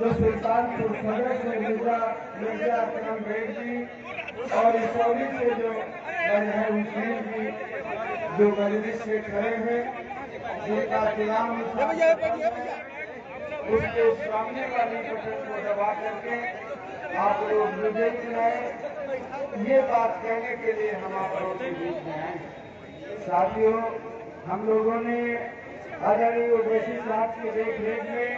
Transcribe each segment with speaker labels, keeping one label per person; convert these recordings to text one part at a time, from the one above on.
Speaker 1: जो सुल्तानपुर सदर से मिर्जा अकरम बेग जी और इसौली से जो हुसैन जी जो मजलिस से खड़े हैं, जिनका गुलाम उसके सामने वाली बटन को दबा करके आप लोग विजय चुनाए, ये बात कहने के लिए हम आप लोगों के बीच में आए। साथियों, हम लोगों ने आदरणीय ओवैसी साहब की देखरेख में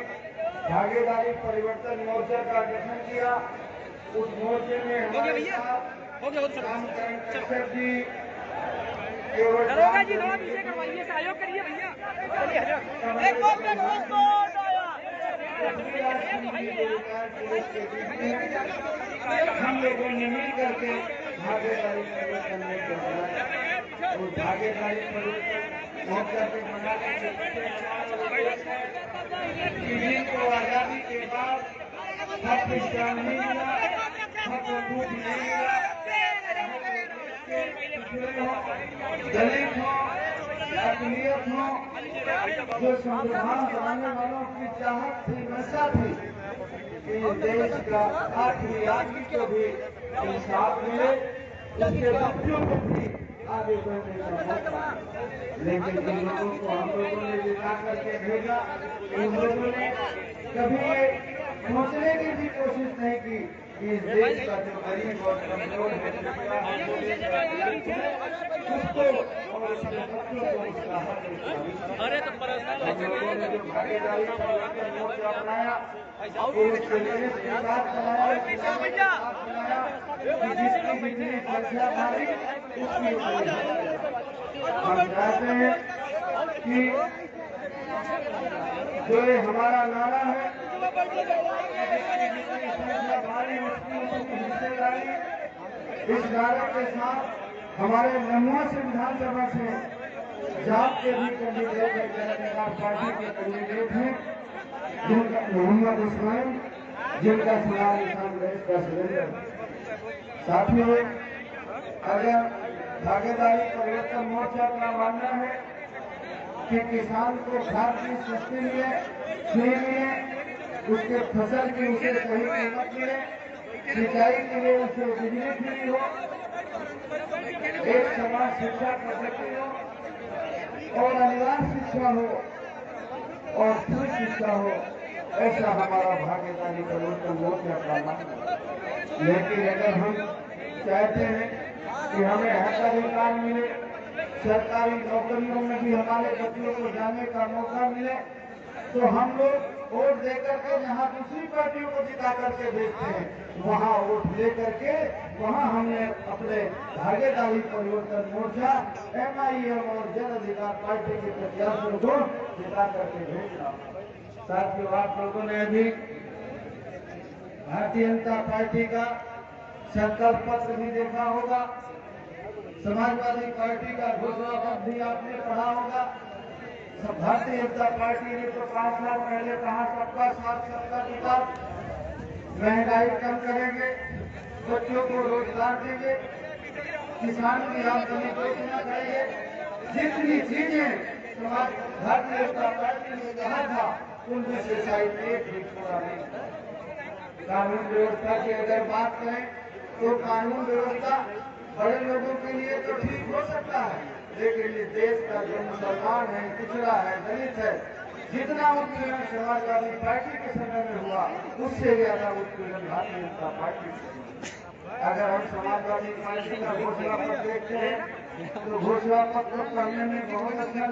Speaker 1: भागीदारी परिवर्तन मोर्चा का गठन किया। उस मोर्चे में हमारे जी
Speaker 2: दरोगा जी थोड़ा पीछे करवाइए, सहयोग करिए भैया।
Speaker 1: हम लोगों ने मिल करके भागीदारी परिवर्तन और भागीदारी परिवर्तन मोर्चा के बनाने को आजादी के बाद हक विश्राम नहीं मिला, हक वकूफ नहीं मिला। दलित हो, अकलियत हो, जो संविधान बनाने वालों की चाहत थी, नशा थी कि देश का आखिरी आदमी को भी इंसाफ मिले, उसके बच्चों को भी आगे बढ़ने का मौका। लेकिन जिन लोगों को हम लोगों ने जिता करके भेजा, उन लोगों ने कभी ये सोचने की भी कोशिश नहीं की कि इस देश का जो गरीब और कमजोर है, उसको और उसके बच्चों को उसका हक हम लोगों ने जो भागीदारी परिवर्तन मोर्चा बनाया, उसके लिए इसकी बात बनाया कि जिसकी जितनी संख्या भारी उसकी हम चाहते हैं कि जो ये हमारा नारा है, इस नारे के साथ हमारे नमूआ से विधानसभा से जाप के भी कैंडिडेट है, जनता पार्टी के कैंडिडेट हैं, जिनका मोहम्मद उस्मान, जिनका सवाल कांग्रेस का सुरेंद्र। साथियों, अगर भागीदारी परिवर्तन मोर्चा का मानना है कि किसान को खाद की सस्ती मिले, फ्री मिले, उसके फसल की उसे सही कीमत मिले, सिंचाई के लिए उसे बिजली फ्री हो, एक समान शिक्षा पद्धति हो और अनिवार्य शिक्षा हो और फ्री शिक्षा हो, ऐसा हमारा भागीदारी परिवर्तन मोर्चा का मानना। लेकिन अगर हम चाहते हैं कि हमें हक अधिकार मिले, सरकारी नौकरियों में भी हमारे बच्चों को जाने का मौका मिले, तो हम लोग वोट देकर के जहाँ दूसरी पार्टियों को जिता करके भेजते हैं, वहाँ वोट दे करके वहाँ हमने अपने भागीदारी परिवर्तन मोर्चा MIM और जन अधिकार पार्टी के प्रत्याशियों को जिता करके भेजना। साथियों, आप लोगों ने अभी भारतीय जनता पार्टी का संकल्प पत्र भी देखा होगा, समाजवादी पार्टी का घोषणा पत्र भी आपने पढ़ा होगा। भारतीय जनता पार्टी ने तो 5 साल पहले कहा सबका साथ सबका विकास, महंगाई कम करेंगे, बच्चों को रोजगार देंगे, किसान की आमदनी दोगुना करेंगे। जितनी चीजें भारतीय जनता पार्टी ने कहा था, उनमें से शायद एक भी पूरा नहीं। कानून व्यवस्था की अगर बात करें तो कानून व्यवस्था बड़े लोगों के लिए तो ठीक हो सकता है, लेकिन इस देश का जो मुसलमान है, पिछड़ा है, दलित है, जितना उत्पीड़न समाजवादी पार्टी के समय में हुआ, उससे ज्यादा उत्पीड़न भारतीय जनता पार्टी से। अगर हम समाजवादी पार्टी का घोषणा पत्र देखते हैं तो घोषणा पत्र पढ़ने में बहुत अच्छा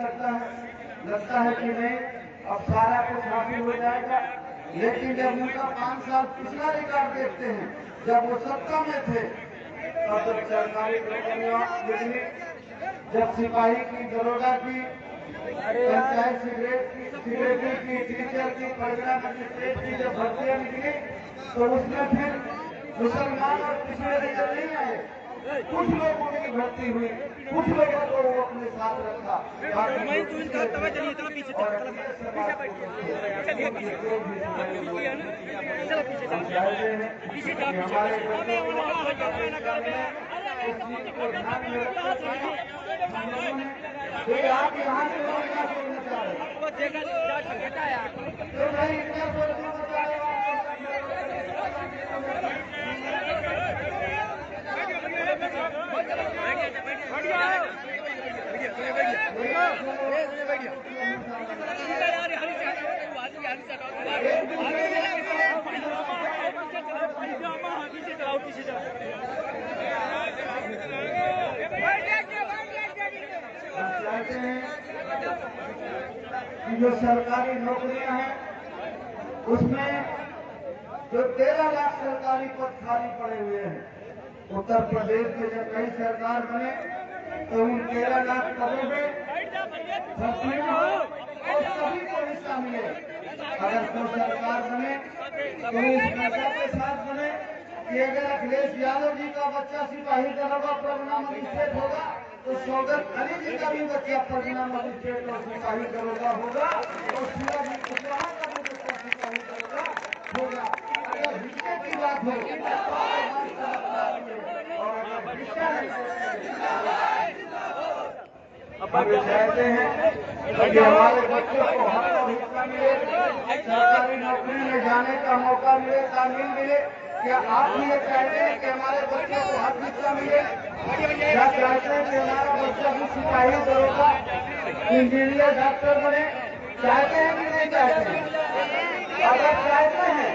Speaker 1: लगता है कि नहीं, अब सारा कुछ हासिल हो जाएगा। लेकिन जब उनका 5 साल पिछला रिकॉर्ड देखते हैं, जब वो सत्ता में थे, तब जब सरकारी नौकरियां मिली, जब सिपाही की, दरोगा की, पंचायत सेक्रेटरी की, टीचर की, परिवहन मजिस्ट्रेट की जब भर्तियां निकली, तो उसमें फिर मुसलमान और पिछड़े नजर नहीं आए। कुछ लोगों की भर्ती हुई, कुछ लोगों को वो अपने साथ रखा। आप यहाँ से तो भाई इतना सोचना चाहते हैं कि जो सरकारी नौकरियां हैं उसमें जो 13 लाख सरकारी पद खाली पड़े हुए हैं, उत्तर प्रदेश में जब नई सरकार बने तो उन 13 लाख पदों में भर्तियां हो और सभी को हिस्सा मिले। अगर कोई सरकार बने तो इस मंशा के साथ बने कि अगर अखिलेश यादव जी का बच्चा सिपाही दरोगा प्रगना मजिस्ट्रेट होगा तो शौकत अली जी का भी बच्चा प्रगना मजिस्ट्रेट और सिपाही दरोगा होगा और शिवाजी कुशवाहा का भी बच्चा सिपाही दरोगा होगा। अगर हिस्से की बात हो और अगर हिस्सा हम चाहते हैं कि हमारे बच्चों को हक और हिस्सा मिले, सरकारी नौकरी में जाने का मौका मिले, तालीम मिले। क्या आप भी ये चाहते हैं कि हमारे बच्चों को हक हिस्सा मिले? क्या चाहते हैं कि हमारा बच्चा भी सिपाही दरोगा इंजीनियर डॉक्टर बने? चाहते हैं कि नहीं चाहते हैं? अगर चाहते हैं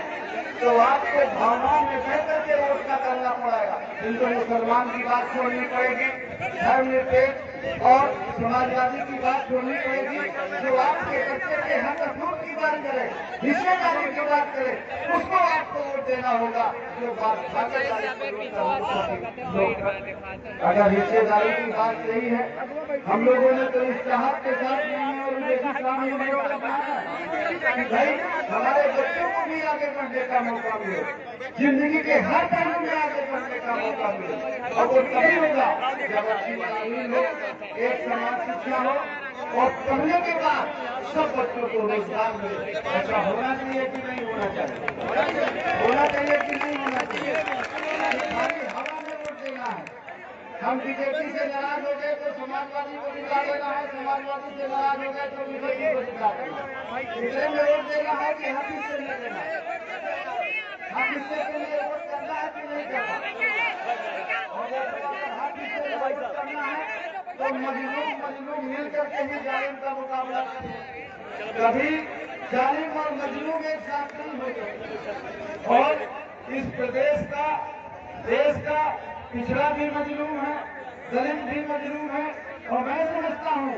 Speaker 1: तो आपको भावनाओं में बह करके वोट का करना पड़ेगा। इनको मुसलमान की बात छोड़नी पड़ेगी, धर्मनिरपेक्ष और समाजवादी की बात छोड़नी पड़ेगी। जो आपके बच्चे के हक हकूक की बात करे, हिस्सेदारी की बात करे, उसको आपको वोट देना होगा। जो बात अगर हिस्सेदारी की बात सही है, हम लोगों ने तो इस चाहत के साथ भाई हमारे बच्चों को भी आगे बढ़ने का मौका मिले, जिंदगी के हर पहलू में आगे बढ़ने का मौका मिले। और वो तभी होगा जब अच्छी तालीम हो, एक समान शिक्षा हो और पढ़ने के बाद सब बच्चों को रोजगार मिले। ऐसा होना चाहिए कि नहीं होना चाहिए? होना चाहिए कि नहीं होना चाहिए? खाली हवा में वोट देना है। हम बीजेपी से नाराज हो गए तो समाजवादी को जिता देना है, समाजवादी से नाराज हो गए तो बीजेपी को जिता देना है। इसलिए में वोट देना है कि हम इससे नहीं देना है? हम इससे के लिए वोट करना है कि नहीं करना? और हम इससे वोट करना है तो मजलूम मिल करके ही जालिम का मुकाबला करें। कभी जालिम और मजलूम एक साथ नहीं हो सकते। और इस प्रदेश का, देश का पिछड़ा भी मजलूम है, दलित भी मजलूम है। और मैं समझता हूँ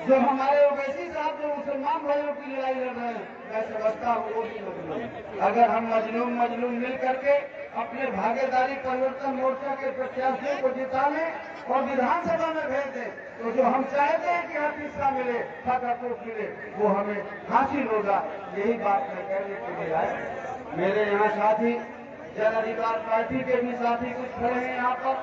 Speaker 1: जो हमारे ओवैसी साहब जो मुसलमान भाइयों की लड़ाई लड़ रहे हैं, मैं समझता हूँ वो भी मजलूम है। अगर हम मजलूम मिल करके अपने भागीदारी परिवर्तन मोर्चा के प्रत्याशियों को जिता लें और विधानसभा में भेज दें तो जो हम चाहते हैं कि हक हिस्सा मिले, हक हकूक मिले, वो हमें हासिल होगा। यही बात मैं कहने के लिए आया। मेरे यहाँ साथी जन अधिकार पार्टी के भी साथी कुछ खड़े हैं यहाँ पर,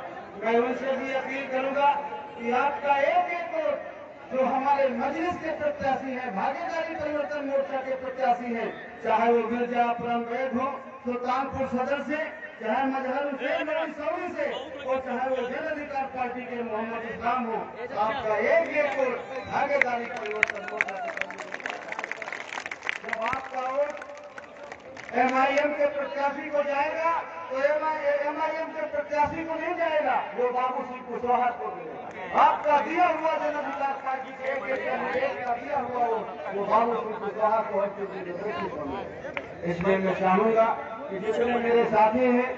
Speaker 1: मैं उनसे भी अपील करूंगा कि आपका एक एक वोट जो हमारे मजलिस के प्रत्याशी हैं, भागीदारी परिवर्तन मोर्चा के प्रत्याशी हैं, चाहे वो मिर्जा अपरम वैद हो सुल्तानपुर सदर से, चाहे मजहर हुसैन सऊदी से और चाहे वो जन अधिकार पार्टी के मोहम्मद इस्लाम हो, आपका एक एक वोट भागीदारी परिवर्तन मोर्चा जब आपका वोट MIM के प्रत्याशी को जाएगा तो MIM के प्रत्याशी को नहीं जाएगा, वो बाबू सिंह कुशवाहा को मिलेगा। आपका दिया हुआ जन अधिकार पार्टी के एक कैंडिडेट का दिया हुआ वो बाबू सिंह कुशवाहा को हर। इसलिए मैं चाहूंगा कि जितने मेरे साथी हैं,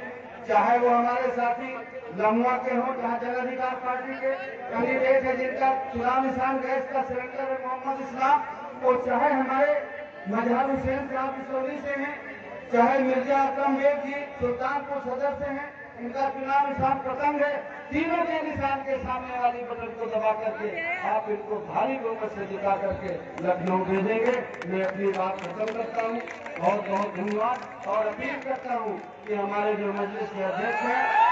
Speaker 1: चाहे वो हमारे साथी लम्बा के हों, जहाँ जन अधिकार पार्टी के कैंडिडेट है जिनका चुनाव निशान गैस का सिलेंडर है मोहम्मद इस्लाम, और चाहे हमारे मजहर हुसैन साहब सऊदी से हैं, चाहे मिर्जा अकरम बेग जी सुल्तानपुर सदर से हैं, इनका चुनाव निशान पतंग है। तीनों के निशान के सामने वाली बटन को दबा करके आप इनको भारी बहुमत से जिता करके लखनऊ भेजेंगे। मैं अपनी बात खत्म करता हूँ। बहुत बहुत धन्यवाद और अपील करता हूँ कि हमारे जो मजलिस के अध्यक्ष हैं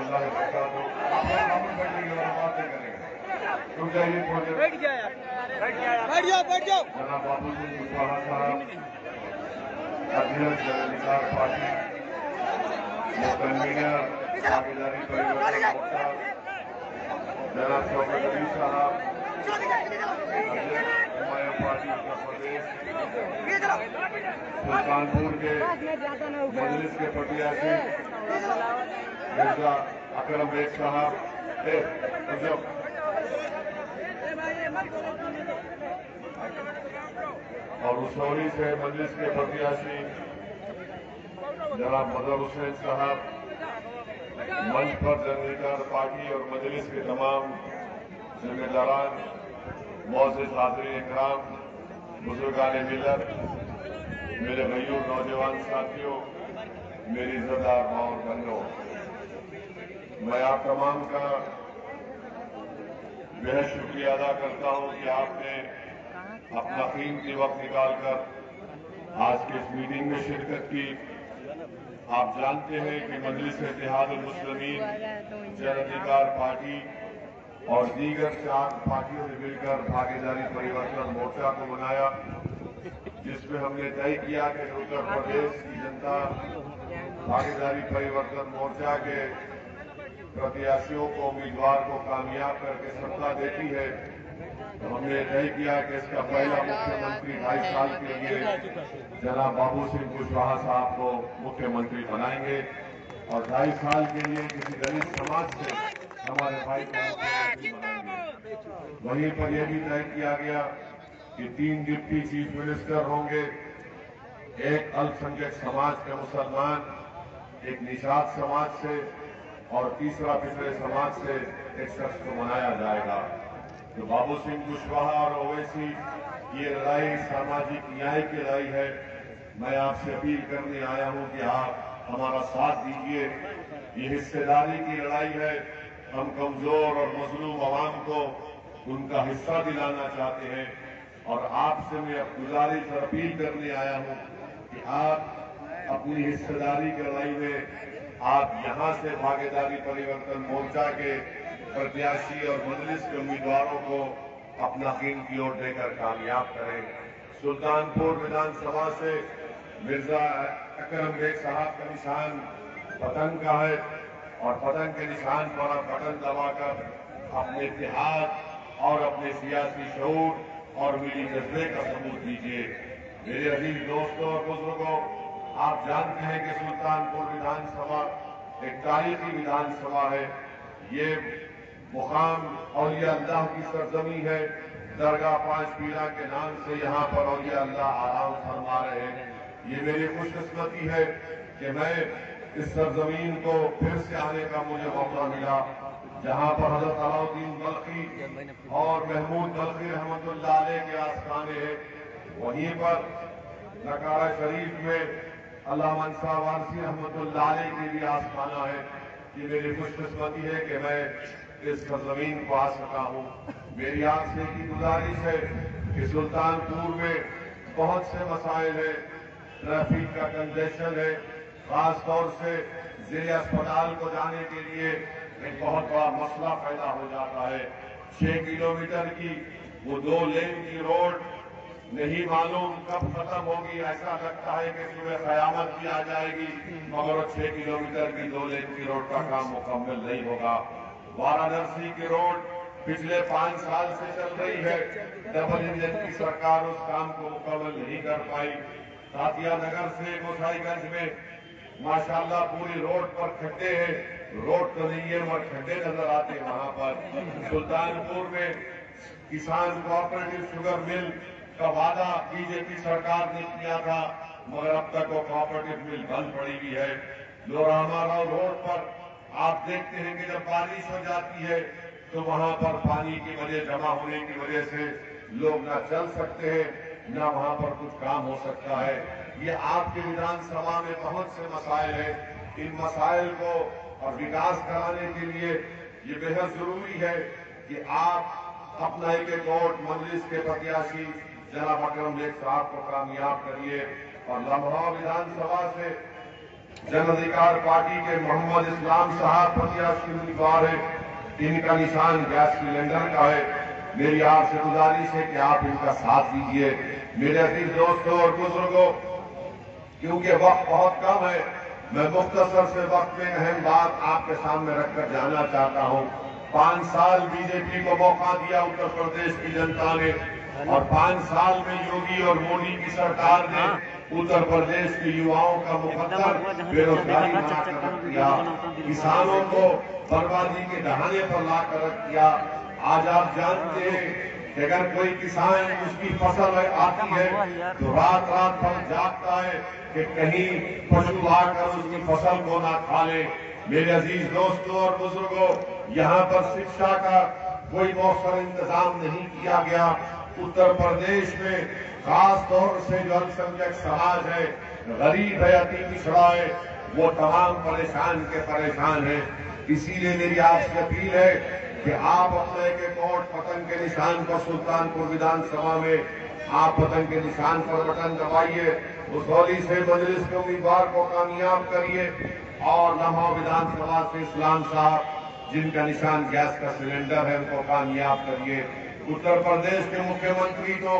Speaker 3: रहमतुल्लाहि व बरकातुहू। आप लोग मामूल बैठ जाइए और बातें करेंगे। रुक जाइए थोड़ी देर।
Speaker 2: बैठ गया यार, बैठ जाओ, बैठ जाओ।
Speaker 3: जनाब बाबू सिंह कुशवाहा साहब, अध्यक्ष जन अधिकार पार्टी, कन्वीनर भागीदारी परिवर्तन मोर्चा, जनाब शौकत अली साहब, अध्यक्ष हुमायूं पार्टी उत्तर प्रदेश, सुल्तानपुर के मजलिस के प्रत्याशी मिर्जा अकरम बेग साहब, और उसौरी से मजलिस के प्रत्याशी जनाब मदर हुसैन साहब, मंच पर जन अधिकार पार्टी और मजलिस के तमाम जिम्मेदारान, मौजूद हाज़रीन इकराम, बुजुर्गान मिल्लत, मेरे गयूर नौजवान साथियों, मेरी इज्जतदार माँ और बहनों, मैं आप तमाम का बेहद शुक्रिया अदा करता हूं कि आपने अपना कीमती वक्त निकालकर आज की इस मीटिंग में शिरकत की। आप जानते हैं कि मजलिस इत्तेहादुल मुस्लिमीन, जन अधिकार पार्टी और दीगर 4 पार्टियों ने मिलकर भागीदारी परिवर्तन मोर्चा को बनाया, जिसमें हमने तय किया कि उत्तर प्रदेश की जनता भागीदारी परिवर्तन मोर्चा के प्रत्याशियों को, उम्मीदवार को कामयाब करके सत्ता देती है। तो हमने तय किया कि इसका पहला मुख्यमंत्री 2.5 साल के लिए जनाब बाबू सिंह कुशवाहा साहब को मुख्यमंत्री बनाएंगे और 2.5 साल के लिए किसी दलित समाज से हमारे भाई बनाएंगे। वहीं पर यह भी तय किया गया कि 3 डिप्टी चीफ मिनिस्टर होंगे, एक अल्पसंख्यक समाज के मुसलमान, एक निषाद समाज से और तीसरा पिछड़े समाज से एक शख्स को बनाया जाएगा। तो बाबू सिंह कुशवाहा और ओवैसी की ये लड़ाई सामाजिक न्याय की लड़ाई है। मैं आपसे अपील करने आया हूं कि आप हमारा साथ दीजिए। ये हिस्सेदारी की लड़ाई है। हम कमजोर और मजलूम आवाम को उनका हिस्सा दिलाना चाहते हैं और आपसे मैं अब गुजारिश और अपील करने आया हूं कि आप अपनी हिस्सेदारी की लड़ाई में आप यहां से भागीदारी परिवर्तन मोर्चा के प्रत्याशी और मजलिस के उम्मीदवारों को अपना कीमती वोट देकर कामयाब करें। सुल्तानपुर विधानसभा से मिर्जा अकरम बेग साहब का निशान पतंग का है और पतंग के निशान पर आप बटन दबाकर अपने इत्तेहाद और अपने सियासी शऊर और मिली जज्बे का सबूत दीजिए। मेरे अजीज दोस्तों और बुजुर्गों, आप जानते हैं कि सुल्तानपुर विधानसभा एक तारीखी विधानसभा है। ये मुकाम औलिया अल्लाह की सरजमी है। दरगाह 5 पीरा के नाम से यहाँ पर औलिया अल्लाह आराम फरमा रहे हैं। ये मेरी खुशकिस्मती है कि मैं इस सरजमीन को फिर से आने का मुझे मौका मिला, जहाँ पर हजरत अलाउद्दीन बल्खी और महमूद बल्खी रहमतुल्लाह अलैह के आस्थाने हैं। वहीं पर नकारा शरीफ में अल्लामा मंसा वारसी रहमतुल्लाह अलैह की भी आस्थाना है। ये मेरी खुशकिस्मती है कि मैं इस सरजमीन को आ सका हूँ। मेरी आपसे की गुजारिश है कि सुल्तानपुर में बहुत से मसाइल है। ट्रैफिक का कंजेशन है, खासतौर से जिले अस्पताल को जाने के लिए एक बहुत बड़ा मसला पैदा हो जाता है। 6 किलोमीटर की वो 2 लेन की रोड नहीं मालूम कब खत्म होगी। ऐसा लगता है कि सुबह कयामत भी आ जाएगी, मगर 6 किलोमीटर की 2 लेन की रोड का काम मुकम्मल नहीं होगा। वाराणसी की रोड पिछले 5 साल से चल रही है, डबल इंजन की सरकार उस काम को मुकम्मल नहीं कर पाई। तातिया नगर से गोसाईगंज में माशाल्लाह पूरी रोड पर खड्डे हैं, रोड तो नहीं है मगर खड्डे नजर आते हैं वहां पर। सुल्तानपुर में किसान कोऑपरेटिव शुगर मिल का वादा बीजेपी सरकार ने किया था, मगर अब तक वो कोऑपरेटिव मिल बंद पड़ी हुई है। लोरामाराव रोड पर आप देखते हैं कि जब बारिश हो जाती है तो वहां पर पानी की वजह जमा होने की वजह से लोग न चल सकते हैं, न वहां पर कुछ काम हो सकता है। ये आपके विधानसभा में बहुत से मसाइल है। इन मसाइल को और विकास कराने के लिए ये बेहद जरूरी है कि आप अपना एक वोट मजलिस के प्रत्याशी जनाब अकरम बेग साहब को कामयाब करिए और लम्हा विधानसभा से जन अधिकार पार्टी के मोहम्मद इस्लाम साहब प्रत्याशी उम्मीदवार है, इनका निशान गैस सिलेंडर का है। मेरी आपसे गुजारिश है कि आप इनका साथ दीजिए। मेरे अजीज दोस्तों और बुजुर्गों, क्योंकि वक्त बहुत कम है, मैं मुख्तसर से वक्त में अहम बात आपके सामने रखकर जाना चाहता हूं। 5 साल बीजेपी को मौका दिया उत्तर प्रदेश की जनता ने, और 5 साल में योगी और मोदी की सरकार ने उत्तर प्रदेश के युवाओं का मुकद्दर बेरोजगारी बनाकर रख दिया, किसानों को बर्बादी के डहाने पर लाकर रख दिया। आज आप जानते हैं कि अगर कोई किसान उसकी फसल आती है तो रात रात भर जागता है कि कहीं पशु आकर उसकी फसल को ना खा ले। मेरे अजीज दोस्तों और बुजुर्गों, यहाँ पर शिक्षा का कोई मौसर इंतजाम नहीं किया गया। उत्तर प्रदेश में खास तौर से जो अल्पसंख्यक समाज है, गरीब है, अति पिछड़ा है, वो तमाम परेशान के परेशान है। इसीलिए मेरी आपसे अपील है कि आप अपने के कोट पतंग के निशान पर सुल्तानपुर विधानसभा में आप पतंग के निशान पर बटन दबाइए, उस होली से मजलिस के उम्मीदवार को कामयाब करिए, और लम्हा विधानसभा से इस्लाम साहब जिनका निशान गैस का सिलेंडर है उनको कामयाब करिए। उत्तर प्रदेश के मुख्यमंत्री तो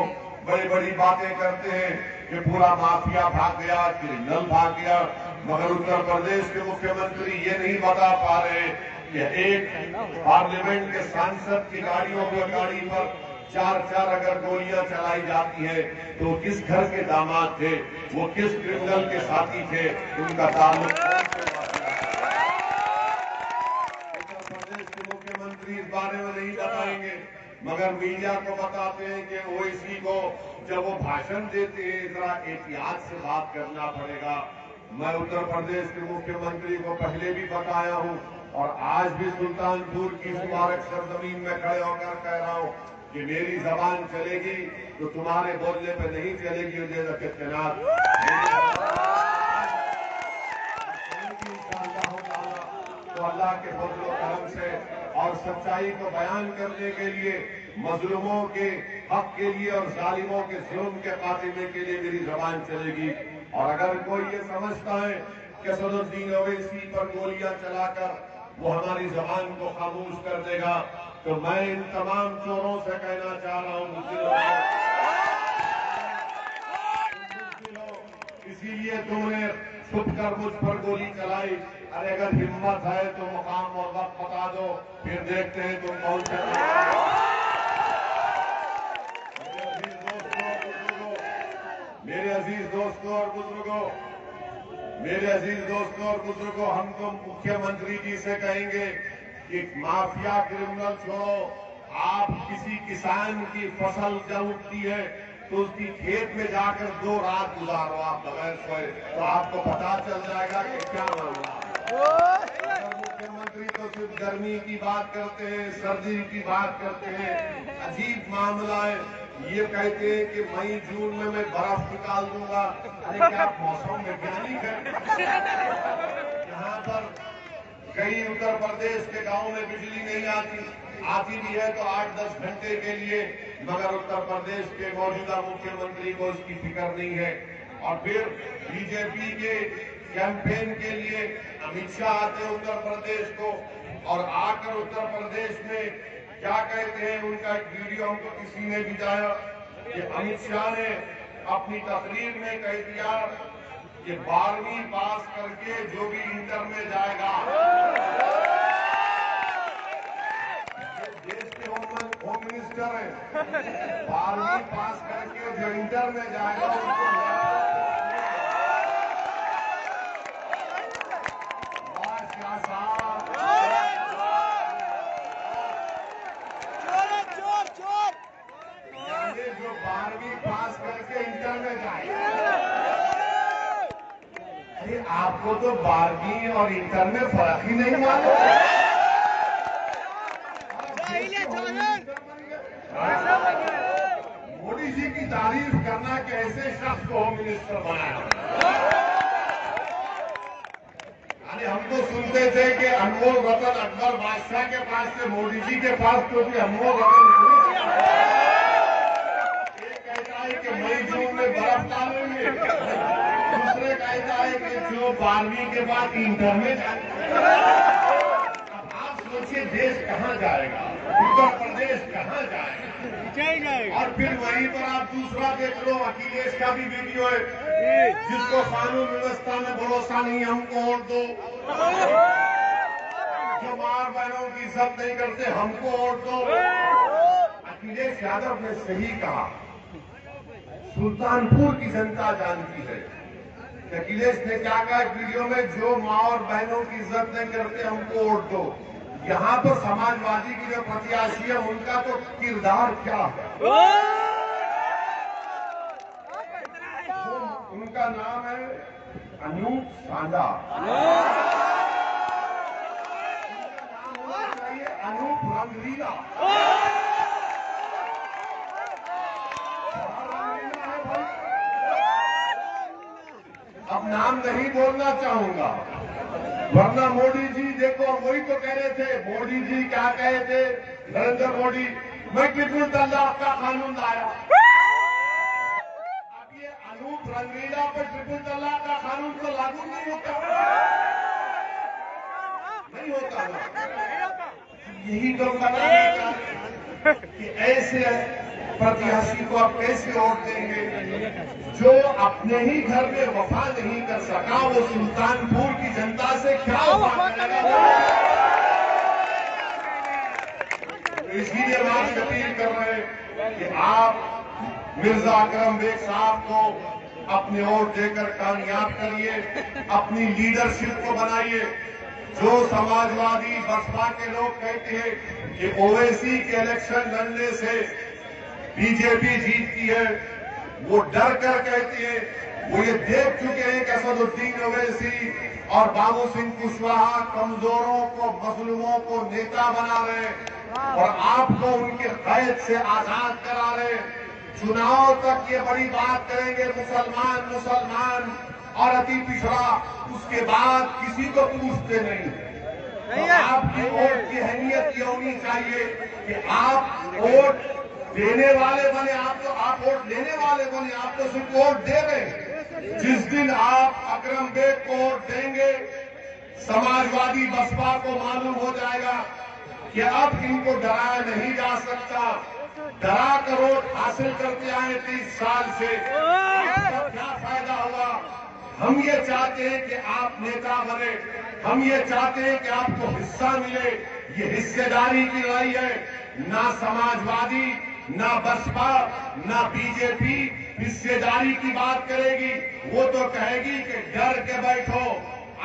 Speaker 3: बड़ी बड़ी बातें करते हैं कि पूरा माफिया भाग गया, क्रिमिनल भाग गया, मगर उत्तर प्रदेश के मुख्यमंत्री ये नहीं बता पा रहे कि एक पार्लियामेंट के सांसद की गाड़ियों पर गाड़ी पर 4 अगर गोलियां चलाई जाती है तो किस घर के दामाद थे, वो किस क्रिमिनल के साथी थे, उनका ताल्लुक उत्तर प्रदेश के मुख्यमंत्री इस बारे में नहीं बताएंगे, मगर मीडिया को बताते हैं कि ओवैसी को जब वो भाषण देते हैं जरा एहतियात से बात करना पड़ेगा। मैं उत्तर प्रदेश के मुख्यमंत्री को पहले भी बताया हूं और आज भी सुल्तानपुर की मुबारक सरजमीन में खड़े होकर कह रहा हूं कि मेरी जबान चलेगी तो तुम्हारे बोलने पे नहीं चलेगी। तो अल्लाह के फजल व करम से और सच्चाई को बयान करने के लिए, मजलूमों के हक के लिए और जालिमों के जुल्म के खात्मे के लिए मेरी जबान चलेगी। और अगर कोई ये समझता है कि सदुद्दीन ओवैसी पर गोलियां चलाकर वो हमारी जबान को खामोश कर देगा, तो मैं इन तमाम चोरों से कहना चाह रहा हूं, इसीलिए तुमने छुपकर मुझ पर गोली चलाई। अरे अगर हिम्मत है तो मुकाम और वक्त बता दो, फिर देखते हैं तुम कौन से। मेरे अजीज दोस्तों और बुजुर्गों, मेरे अजीज दोस्तों और बुजुर्गों, हम तो मुख्यमंत्री जी से कहेंगे कि माफिया क्रिमिनल छोड़ो। आप किसी किसान की फसल जब उगती है तो उसकी खेत में जाकर 2 रात गुजारो आप बगैर सोए, तो आपको पता चल जाएगा कि क्या मामला। मुख्यमंत्री तो सिर्फ गर्मी की बात करते हैं, सर्दी की बात करते हैं, अजीब मामला है। ये कहते हैं कि मई जून में मैं बर्फ निकाल दूंगा। अरे क्या मौसम वैज्ञानिक है? यहाँ पर कई उत्तर प्रदेश के गांव में बिजली नहीं आती भी है तो 8-10 घंटे के लिए, मगर उत्तर प्रदेश के मौजूदा मुख्यमंत्री को इसकी फिक्र नहीं है। और फिर बीजेपी के कैंपेन के लिए अमित शाह आते हैं उत्तर प्रदेश को, और आकर उत्तर प्रदेश में क्या कहते हैं, उनका एक वीडियो हमको किसी ने दिखाया कि अमित शाह ने अपनी तकरीर में कह दिया कि 12वीं पास करके जो भी इंटर में जाएगा, देश के होम मिनिस्टर है, 12वीं पास करके जो इंटर में जाएगा उसको जो 12वीं पास करके इंटर में जाएगा। अरे आपको तो 12वीं और इंटर में फर्क ही नहीं मालूम। मोदी जी की तारीफ करना कि ऐसे शख्स को होम मिनिस्टर बनाया। अरे हम तो सुनते थे कि अनमोल रतन अकबर बादशाह के पास से, मोदी जी के पास तो भी अनमोल रतन कि मई जून में बर्फ डालेंगे, दूसरे कहता है कि बच्चों 12वीं के बाद इंटर में जाए। अब आप सोचिए देश कहाँ जाएगा, उत्तर प्रदेश कहाँ जाएगा। और फिर वहीं पर आप दूसरा देख लो, अखिलेश का भी वीडियो है, जिसको कानून व्यवस्था में भरोसा नहीं, हमको वोट दो। जो मार बहनों की इज्जत नहीं करते, हमको वोट दो। अखिलेश यादव ने सही कहा, सुल्तानपुर की जनता जानती है। अखिलेश ने क्या कहा वीडियो में, जो माँ और बहनों की इज्जत नहीं करते हमको वोट दो। यहाँ पर समाजवादी की जो प्रत्याशी है उनका तो किरदार क्या है। उनका नाम है अनूप सांझा, अनूप रंगलीला। अब नाम नहीं बोलना चाहूंगा, वरना मोदी जी देखो वही तो कह रहे थे। मोदी जी क्या कहे थे, नरेंद्र मोदी, मैं ट्रिपल तलाक का कानून लाया। अब ये अनूप रंगीला पर ट्रिपल तलाक का कानून तो लागू नहीं होता, नहीं होता ना। यही तो बताना चाहते कि ऐसे प्रत्याशी को आप कैसे वोट देंगे जो अपने ही घर में वफा नहीं कर सका, वो सुल्तानपुर की जनता से क्या वफा करेगा। इसीलिए हम आपसे अपील कर रहे हैं कि आप मिर्जा अकरम बेग साहब को अपने वोट देकर कामयाब करिए, अपनी लीडरशिप को बनाइए। जो समाजवादी बसपा के लोग कहते हैं कि ओवैसी के इलेक्शन लड़ने से बीजेपी जीतती है, वो डर कर कहती है। वो ये देख चुके हैं कि असदुद्दीन ओवैसी और बाबू सिंह कुशवाहा कमजोरों को, मजलूमों को नेता बना रहे हैं और आपको उनके कैद से आजाद करा रहे हैं। चुनाव तक ये बड़ी बात करेंगे, मुसलमान मुसलमान और अति पिछड़ा, उसके बाद किसी को पूछते नहीं। तो आपकी वोट की अहमियत ये होनी चाहिए कि आप वोट देने वाले बने। आप वोट लेने वाले बने, आप तो सिर्फ वोट दे रहे। जिस दिन आप अकरम बेग को वोट देंगे, समाजवादी बसपा को मालूम हो जाएगा कि अब इनको डराया नहीं जा सकता। डरा कर वोट हासिल करते आए 30 साल से, क्या फायदा हुआ। हम ये चाहते हैं कि आप नेता बने, हम ये चाहते हैं कि आपको हिस्सा मिले। ये हिस्सेदारी की लड़ाई है, ना समाजवादी, ना बसपा, ना बीजेपी हिस्सेदारी की बात करेगी। वो तो कहेगी कि डर के बैठो।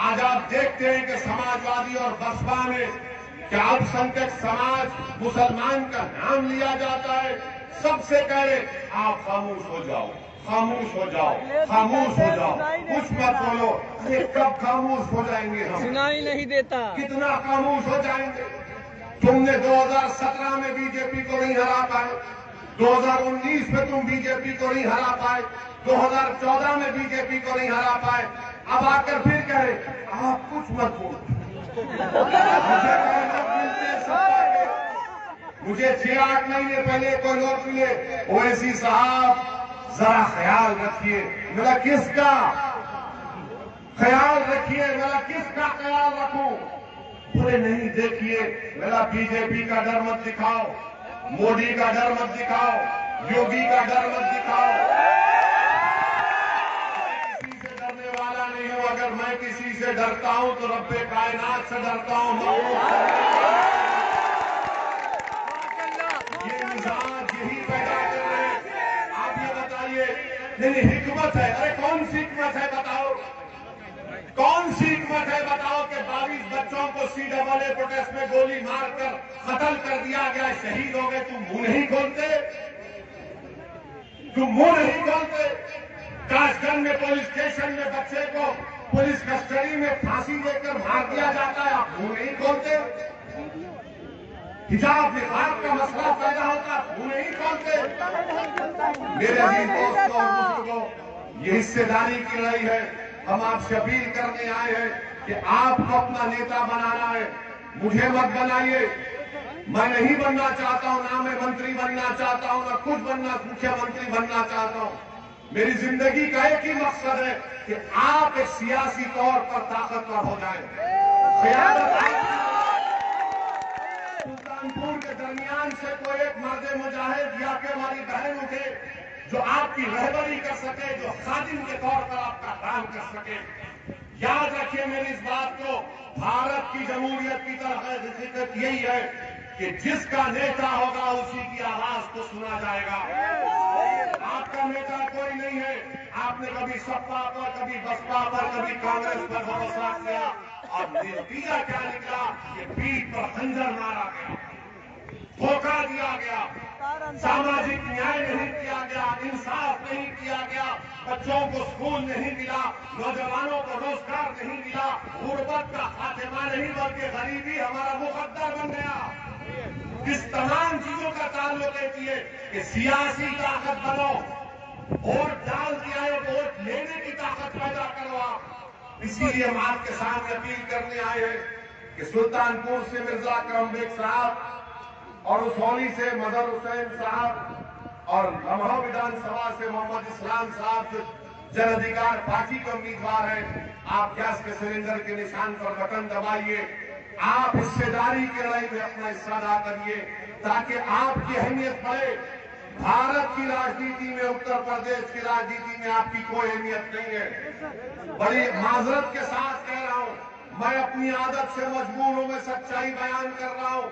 Speaker 3: आज आप देखते हैं कि समाजवादी और बसपा में क्या अल्पसंख्यक समाज मुसलमान का नाम लिया जाता है। सबसे कह रहे आप खामोश हो जाओ, खामोश हो जाओ, खामोश हो जाओ, कुछ मत बोलो। अरे कब खामोश हो जाएंगे हम?
Speaker 2: सुनाई नहीं देता।
Speaker 3: कितना खामोश हो जाएंगे? तुमने 2017 में बीजेपी को नहीं हरा पाए, 2019 में तुम बीजेपी को नहीं हरा पाए, 2014 में बीजेपी को नहीं हरा पाए। अब आकर फिर कहे आप कुछ मत बोलो। मुझे 6-8 महीने पहले कोई लोग मिले, ओवैसी साहब जरा ख्याल रखिए। मेरा किसका ख्याल रखिए? मेरा किसका ख्याल रखूं? बोले नहीं, देखिए मेरा बीजेपी का डर मत दिखाओ, मोदी का डर मत दिखाओ, योगी का डर मत दिखाओ। किसी से डरने वाला नहीं हूं। अगर मैं किसी से डरता हूं तो रब्बे कायनात से डरता हूं। ये मिजाज यही पैदा कर रहे हैं। आप ये बताइए, नहीं हिकमत है? अरे कौन सी हिकमत है बताओ, कौन सी हिकमत है बताओ कि 22 बच्चों को CAA प्रोटेस्ट में गोली मारकर कत्ल कर दिया गया, शहीद हो गए। तुम मुंह नहीं खोलते, तुम मुंह नहीं खोलते। कासगंज में पुलिस स्टेशन में बच्चे को पुलिस कस्टडी में फांसी देकर मार दिया जाता है, आप मुंह नहीं खोलते। हिजाब निकाब का मसला पैदा होता, मुंह नहीं खोलते। मेरे अजीज दोस्तों और बुजुर्गों, ये हिस्सेदारी की लड़ाई है। हम आपसे अपील करने आए हैं कि आपको अपना नेता बनाना है। मुझे मत बनाइए, मैं नहीं बनना चाहता हूं, ना मैं मंत्री बनना चाहता हूं, ना कुछ बनना मुख्यमंत्री बनना चाहता हूं। मेरी जिंदगी का एक ही मकसद है कि आप एक सियासी तौर पर ताकतवर हो जाएं। सुल्तानपुर के दरमियान से कोई एक मर्द मुजाहिद या के हमारी बहन उठे जो आपकी रहबरी कर सके, जो खादिम के तौर पर आपका काम कर सके। याद रखिए मेरी इस बात को, भारत की जमहूरियत की तरफ यही है कि जिसका नेता होगा उसी की आवाज को सुना जाएगा। आपका नेता कोई नहीं है। आपने कभी सपा पर, कभी बसपा पर, कभी कांग्रेस पर भरोसा किया और नतीजा क्या निकला कि पीठ पर खंजर मारा गया, धोखा दिया गया, सामाजिक न्याय नहीं किया गया, इंसाफ नहीं किया गया, बच्चों को स्कूल नहीं मिला, नौजवानों को रोजगार नहीं मिला, गुर्बत का खात्मा नहीं बल्कि गरीबी हमारा मुकद्दर बन गया। इस तमाम चीजों का ताल्लुक है कि सियासी ताकत बनो, वोट डाल दिया है, वोट लेने की ताकत पैदा करो आप। इसीलिए हम आपके सामने अपील करने आए हैं कि सुल्तानपुर से मिर्जा अकरम बेग साहब और उसौली से मदर हुसैन साहब और लम्हा विधानसभा से मोहम्मद इस्लाम साहब जो जन अधिकार पार्टी के उम्मीदवार हैं, आप गैस के सिलेंडर के निशान पर बटन दबाइए। आप हिस्सेदारी की लड़ाई में अपना हिस्सा अदा करिए ताकि आपकी अहमियत बढ़े। भारत की राजनीति में, उत्तर प्रदेश की राजनीति में आपकी कोई अहमियत नहीं है। बड़ी माजरत के साथ कह रहा हूं, मैं अपनी आदत से मजबूर हूं, मैं सच्चाई बयान कर रहा हूं।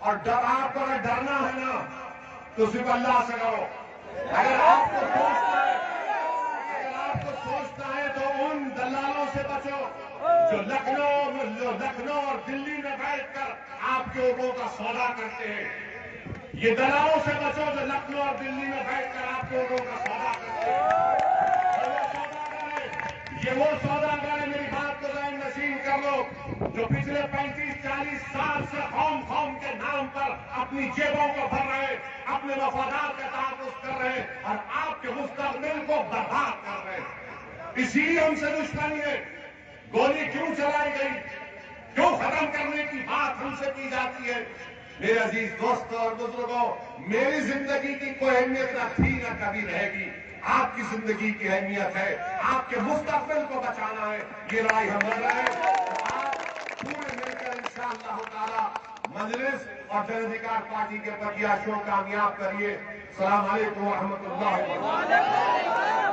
Speaker 3: और आपको अगर डरना है ना तो सिर्फ अल्लाह से करो। अगर आपको सोचना है तो उन दलालों से बचो जो लखनऊ और दिल्ली में बैठकर आपके वोटों का सौदा करते हैं। ये दलालों से बचो जो लखनऊ और दिल्ली में बैठकर आपके वोटों का सौदा करते हैं। ये वो सौदागर है, मेरी बात को ज़हन नशीन कर लो, जो पिछले 35-40 साल से कौम के नाम पर अपनी जेबों को भर रहे, अपने वफादार का तहफ़्फ़ुज़ कर रहे और आपके मुस्तक़बिल को बर्बाद कर रहे हैं। इसीलिए हमसे दुश्मनी है। गोली क्यों चलाई गई, क्यों खत्म करने की बात हमसे की जाती है। मेरे अजीज दोस्तों और बुजुर्गों, मेरी जिंदगी की कोई अहमियत न थी न कभी रहेगी। आपकी जिंदगी की अहमियत है, आपके मुस्तक़बिल को बचाना है। ये लड़ाई हम लड़ रहे हैं। आप पूरे मिलकर इंशाअल्लाह ताला मजलिस और जन अधिकार पार्टी के प्रत्याशियों कामयाब करिए। अस्सलाम वालेकुम व रहमतुल्लाहि व बरकातहू।